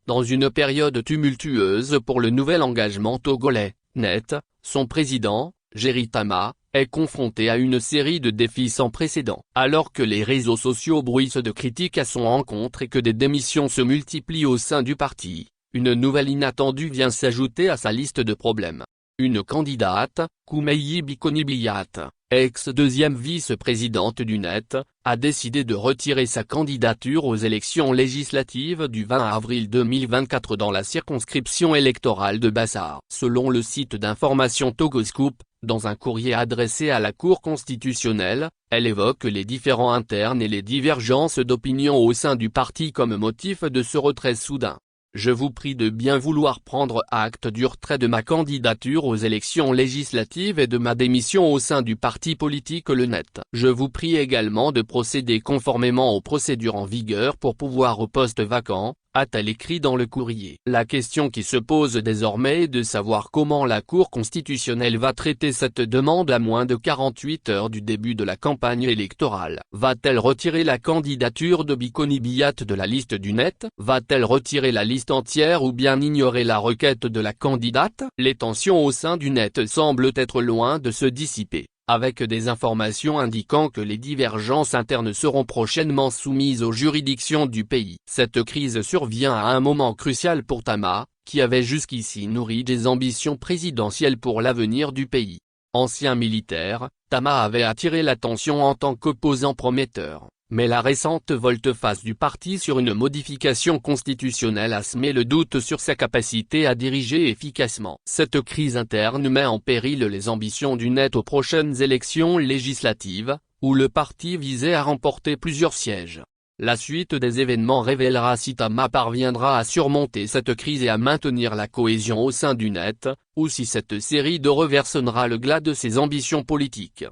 Dans une période tumultueuse pour le nouvel engagement togolais, Net, son président, Jerry Tama, est confronté à une série de défis sans précédent. Alors que les réseaux sociaux bruissent de critiques à son encontre et que des démissions se multiplient au sein du parti, une nouvelle inattendue vient s'ajouter à sa liste de problèmes. Une candidate, Koumeyi Bikoni-Biyat, ex-deuxième vice-présidente du Net, a décidé de retirer sa candidature aux élections législatives du 20 avril 2024 dans la circonscription électorale de Bassar. Selon le site d'information Togoscoop, dans un courrier adressé à la Cour constitutionnelle, elle évoque les différends internes et les divergences d'opinion au sein du parti comme motif de ce retrait soudain. Je vous prie de bien vouloir prendre acte du retrait de ma candidature aux élections législatives et de ma démission au sein du parti politique Le Net. Je vous prie également de procéder conformément aux procédures en vigueur pour pouvoir au poste vacant, a-t-elle écrit dans le courrier. La question qui se pose désormais est de savoir comment la Cour constitutionnelle va traiter cette demande à moins de 48 heures du début de la campagne électorale. Va-t-elle retirer la candidature de Bikoni-Biyat de la liste du Net? Va-t-elle retirer la liste entière ou bien ignorer la requête de la candidate? Les tensions au sein du Net semblent être loin de se dissiper, avec des informations indiquant que les divergences internes seront prochainement soumises aux juridictions du pays. Cette crise survient à un moment crucial pour Tama, qui avait jusqu'ici nourri des ambitions présidentielles pour l'avenir du pays. Ancien militaire, Tama avait attiré l'attention en tant qu'opposant prometteur. Mais la récente volte-face du parti sur une modification constitutionnelle a semé le doute sur sa capacité à diriger efficacement. Cette crise interne met en péril les ambitions du Net aux prochaines élections législatives, où le parti visait à remporter plusieurs sièges. La suite des événements révélera si Tama parviendra à surmonter cette crise et à maintenir la cohésion au sein du Net, ou si cette série de revers sonnera le glas de ses ambitions politiques.